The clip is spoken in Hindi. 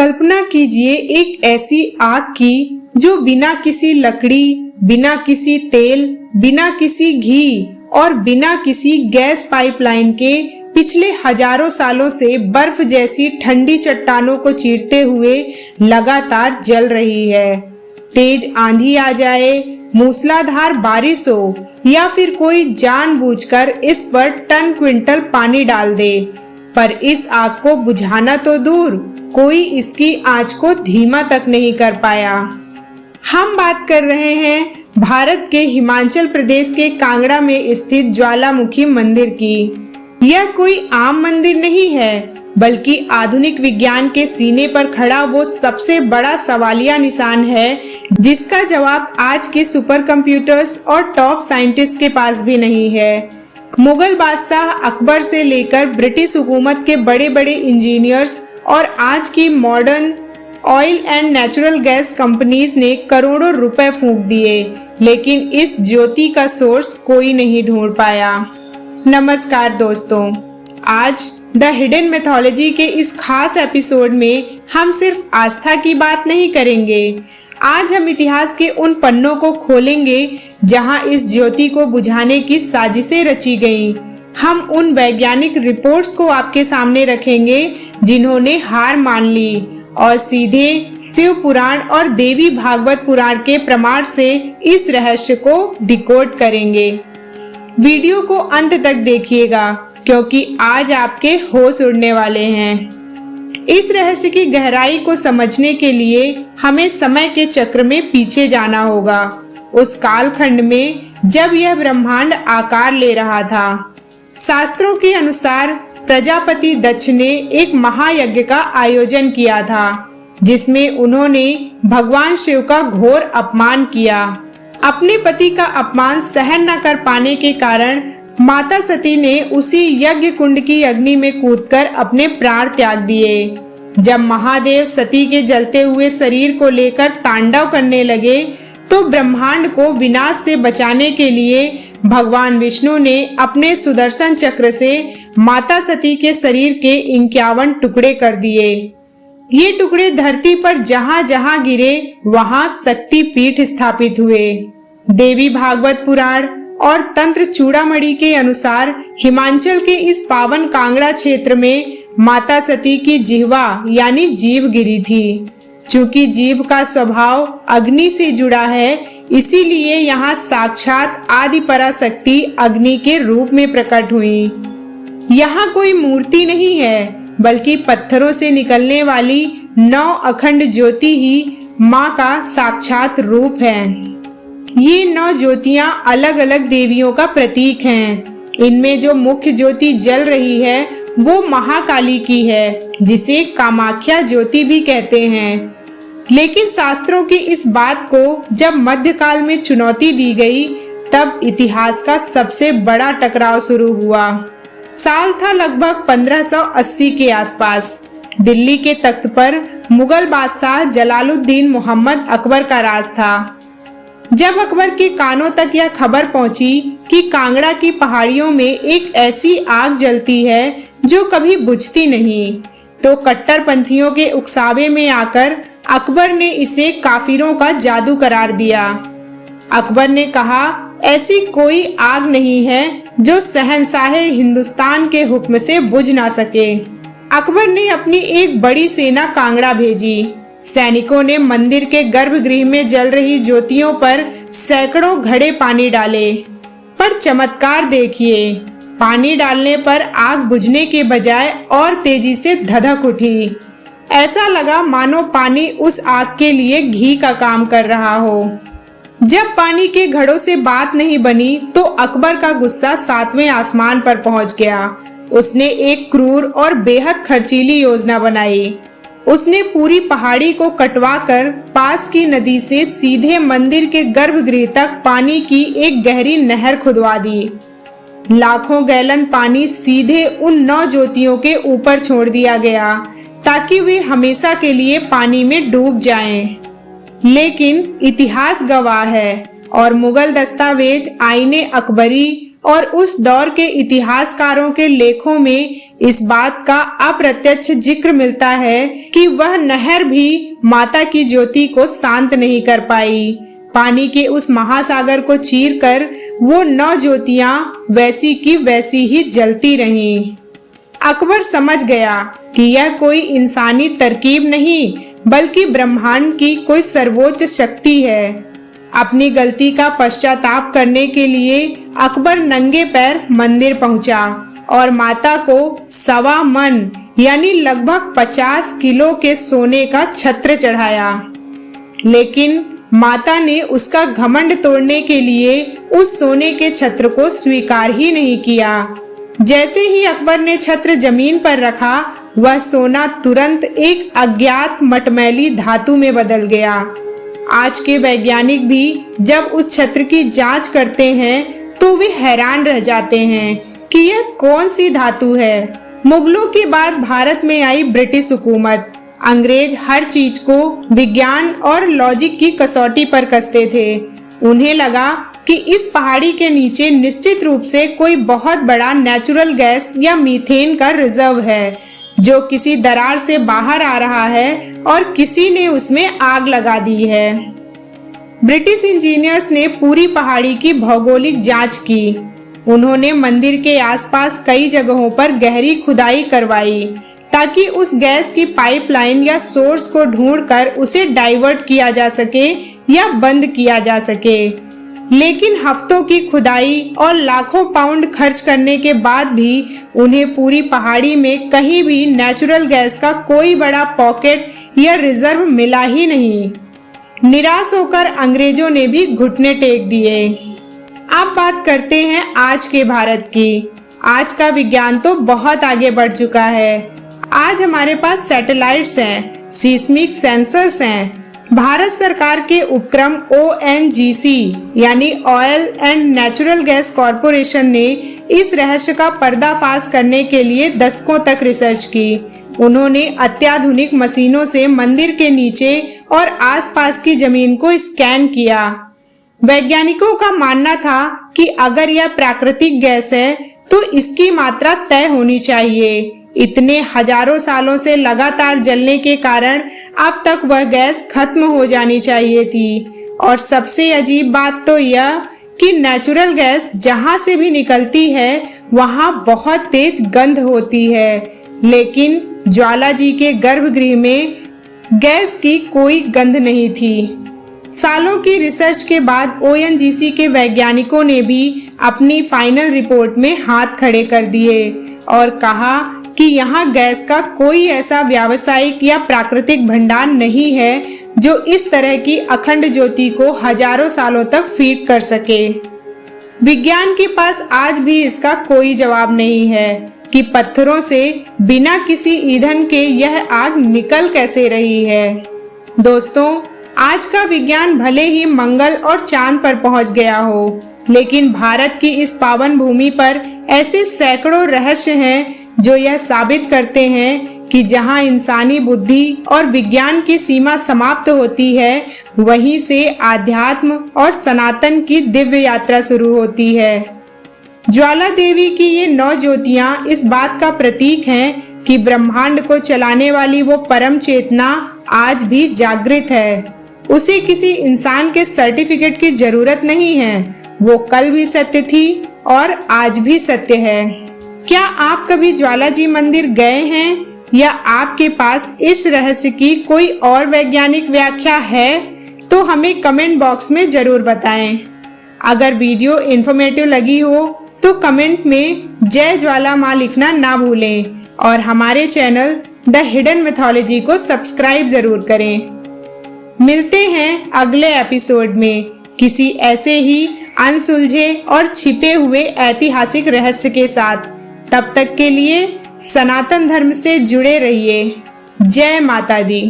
कल्पना कीजिए एक ऐसी आग की जो बिना किसी लकड़ी, बिना किसी तेल, बिना किसी घी और बिना किसी गैस पाइपलाइन के पिछले हजारों सालों से बर्फ जैसी ठंडी चट्टानों को चीरते हुए लगातार जल रही है। तेज आंधी आ जाए, मूसलाधार बारिश हो या फिर कोई जानबूझकर इस पर टन क्विंटल पानी डाल दे, पर इस आग को बुझाना तो दूर, कोई इसकी आंच को धीमा तक नहीं कर पाया। हम बात कर रहे हैं भारत के हिमाचल प्रदेश के कांगड़ा में स्थित ज्वालामुखी मंदिर की। यह कोई आम मंदिर नहीं है, बल्कि आधुनिक विज्ञान के सीने पर खड़ा वो सबसे बड़ा सवालिया निशान है जिसका जवाब आज के सुपर कंप्यूटर्स और टॉप साइंटिस्ट के पास भी नहीं है। मुगल बादशाह अकबर से लेकर ब्रिटिश हुकूमत के बड़े बड़े इंजीनियर्स और आज की modern oil and natural gas companies ने करोड़ों रुपए फूंक दिए, लेकिन इस ज्योति का सोर्स कोई नहीं ढूंढ पाया। नमस्कार दोस्तों, आज द हिडन मैथोलॉजी के इस खास एपिसोड में हम सिर्फ आस्था की बात नहीं करेंगे। आज हम इतिहास के उन पन्नों को खोलेंगे जहां इस ज्योति को बुझाने की साजिशें रची गईं। हम उन वैज्ञानिक रिपोर्ट्स को आपके सामने रखेंगे जिन्होंने हार मान ली और सीधे शिव पुराण और देवी भागवत पुराण के प्रमाण से इस रहस्य को डिकोड करेंगे। वीडियो को अंत तक देखिएगा क्योंकि आज आपके होश उड़ने वाले हैं। इस रहस्य की गहराई को समझने के लिए हमें समय के चक्र में पीछे जाना होगा, उस कालखंड में जब यह ब्रह्मांड आकार ले रहा था। शास्त्रों के अनुसार प्रजापति दक्ष ने एक महायज्ञ का आयोजन किया था जिसमें उन्होंने भगवान शिव का घोर अपमान किया। अपने पति का अपमान सहन न कर पाने के कारण माता सती ने उसी यज्ञ कुंड की अग्नि में कूदकर अपने प्राण त्याग दिए। जब महादेव सती के जलते हुए शरीर को लेकर तांडव करने लगे तो ब्रह्मांड को विनाश से बचाने के लिए भगवान विष्णु ने अपने सुदर्शन चक्र से माता सती के शरीर के 51 टुकड़े कर दिए। ये टुकड़े धरती पर जहां जहां गिरे वहां शक्ति पीठ स्थापित हुए। देवी भागवत पुराण और तंत्र चूड़ामणि के अनुसार हिमाचल के इस पावन कांगड़ा क्षेत्र में माता सती की जिह्वा यानी जीभ गिरी थी। चूंकि जीभ का स्वभाव अग्नि से जुड़ा है, इसीलिए यहाँ साक्षात आदि पराशक्ति अग्नि के रूप में प्रकट हुई। यहाँ कोई मूर्ति नहीं है, बल्कि पत्थरों से निकलने वाली 9 अखंड ज्योति ही माँ का साक्षात रूप है। ये 9 ज्योतियां अलग अलग देवियों का प्रतीक हैं। इनमें जो मुख्य ज्योति जल रही है वो महाकाली की है, जिसे कामाख्या ज्योति भी कहते हैं। लेकिन शास्त्रों की इस बात को जब मध्यकाल में चुनौती दी गई, तब इतिहास का सबसे बड़ा टकराव शुरू हुआ। साल था लगभग 1580 के आसपास। दिल्ली के तख्त पर मुगल बादशाह जलालुद्दीन मोहम्मद अकबर का राज था। जब अकबर के कानों तक यह खबर पहुंची कि कांगड़ा की पहाड़ियों में एक ऐसी आग जलती है जो कभी बुझती नहीं, तो कट्टरपंथियों के उकसावे में आकर अकबर ने इसे काफिरों का जादू करार दिया। अकबर ने कहा, ऐसी कोई आग नहीं है जो शहंशाहे हिंदुस्तान के हुक्म से बुझ ना सके। अकबर ने अपनी एक बड़ी सेना कांगड़ा भेजी। सैनिकों ने मंदिर के गर्भगृह में जल रही ज्योतियों पर सैकड़ों घड़े पानी डाले, पर चमत्कार देखिए, पानी डालने पर आग बुझने के बजाय और तेजी से धधक उठी। ऐसा लगा मानो पानी उस आग के लिए घी का काम कर रहा हो। जब पानी के घड़ों से बात नहीं बनी तो अकबर का गुस्सा 7वें आसमान पर पहुंच गया। उसने एक क्रूर और बेहद खर्चीली योजना बनाई। उसने पूरी पहाड़ी को कटवाकर पास की नदी से सीधे मंदिर के गर्भगृह तक पानी की एक गहरी नहर खुदवा दी। लाखों गैलन पानी सीधे उन 9 ज्योतियों के ऊपर छोड़ दिया गया ताकि वे हमेशा के लिए पानी में डूब जाएं। लेकिन इतिहास गवाह है और मुगल दस्तावेज आईने अकबरी और उस दौर के इतिहासकारों के लेखों में इस बात का अप्रत्यक्ष जिक्र मिलता है कि वह नहर भी माता की ज्योति को शांत नहीं कर पाई। पानी के उस महासागर को चीरकर वो 9 ज्योतियां वैसी की वैसी ही जलती रहीं। अकबर समझ गया कि यह कोई इंसानी तरकीब नहीं बल्कि ब्रह्मांड की कोई सर्वोच्च शक्ति है। अपनी गलती का पश्चाताप करने के लिए अकबर नंगे पैर मंदिर पहुंचा और माता को 1.25 मन यानी लगभग 50 किलो के सोने का छत्र चढ़ाया। लेकिन माता ने उसका घमंड तोड़ने के लिए उस सोने के छत्र को स्वीकार ही नहीं किया। जैसे ही अकबर ने छत्र जमीन पर रखा, वह सोना तुरंत एक अज्ञात मटमैली धातु में बदल गया। आज के वैज्ञानिक भी जब उस छत्र की जांच करते हैं तो वे हैरान रह जाते हैं कि यह कौन सी धातु है। मुगलों के बाद भारत में आई ब्रिटिश हुकूमत। अंग्रेज हर चीज को विज्ञान और लॉजिक की कसौटी पर कसते थे। उन्हें लगा कि इस पहाड़ी के नीचे निश्चित रूप से कोई बहुत बड़ा नेचुरल गैस या मीथेन का रिजर्व है जो किसी दरार से बाहर आ रहा है और किसी ने उसमें आग लगा दी है। ब्रिटिश इंजीनियर्स ने पूरी पहाड़ी की भौगोलिक जांच की। उन्होंने मंदिर के आसपास कई जगहों पर गहरी खुदाई करवाई ताकि उस गैस की पाइपलाइन या सोर्स को ढूंढकर उसे डाइवर्ट किया जा सके या बंद किया जा सके। लेकिन हफ्तों की खुदाई और लाखों पाउंड खर्च करने के बाद भी उन्हें पूरी पहाड़ी में कहीं भी नेचुरल गैस का कोई बड़ा पॉकेट या रिजर्व मिला ही नहीं। निराश होकर अंग्रेजों ने भी घुटने टेक दिए। अब बात करते हैं आज के भारत की। आज का विज्ञान तो बहुत आगे बढ़ चुका है। आज हमारे पास सैटेलाइट्स हैं, सीस्मिक सेंसर्स हैं। भारत सरकार के उपक्रम ONGC यानी oil and natural gas corporation ने इस रहस्य का पर्दाफाश करने के लिए दशकों तक रिसर्च की। उन्होंने अत्याधुनिक मशीनों से मंदिर के नीचे और आसपास की जमीन को स्कैन किया। वैज्ञानिकों का मानना था कि अगर यह प्राकृतिक गैस है तो इसकी मात्रा तय होनी चाहिए। इतने हजारों सालों से लगातार जलने के कारण अब तक वह गैस खत्म हो जानी चाहिए थी। और सबसे अजीब बात तो यह कि नेचुरल गैस जहां से भी निकलती है वहां बहुत तेज गंध होती है, लेकिन ज्वाला जी के गर्भगृह में गैस की कोई गंध नहीं थी। सालों की रिसर्च के बाद ONGC के वैज्ञानिकों ने भी अपनी फाइनल रिपोर्ट में हाथ खड़े कर दिए और कहा कि यहाँ गैस का कोई ऐसा व्यावसायिक या प्राकृतिक भंडार नहीं है जो इस तरह की अखंड ज्योति को हजारों सालों तक फीड कर सके। विज्ञान के पास आज भी इसका कोई जवाब नहीं है कि पत्थरों से बिना किसी ईंधन के यह आग निकल कैसे रही है। दोस्तों, आज का विज्ञान भले ही मंगल और चांद पर पहुंच गया हो, लेकिन भारत की इस पावन भूमि पर ऐसे सैकड़ों रहस्य हैं जो यह साबित करते हैं कि जहां इंसानी बुद्धि और विज्ञान की सीमा समाप्त होती है, वहीं से आध्यात्म और सनातन की दिव्य यात्रा शुरू होती है। ज्वाला देवी की ये 9 ज्योतियां इस बात का प्रतीक हैं कि ब्रह्मांड को चलाने वाली वो परम चेतना आज भी जागृत है। उसे किसी इंसान के सर्टिफिकेट की जरूरत नहीं है। वो कल भी सत्य थी और आज भी सत्य है। क्या आप कभी ज्वाला जी मंदिर गए हैं या आपके पास इस रहस्य की कोई और वैज्ञानिक व्याख्या है? तो हमें कमेंट बॉक्स में जरूर बताएं। अगर वीडियो इन्फॉर्मेटिव लगी हो तो कमेंट में जय ज्वाला माँ लिखना ना भूलें और हमारे चैनल द हिडन मिथोलॉजी को सब्सक्राइब जरूर करें। मिलते हैं अगले एपिसोड में किसी ऐसे ही अनसुलझे और छिपे हुए ऐतिहासिक रहस्य के साथ। तब तक के लिए सनातन धर्म से जुड़े रहिए। जय माता दी।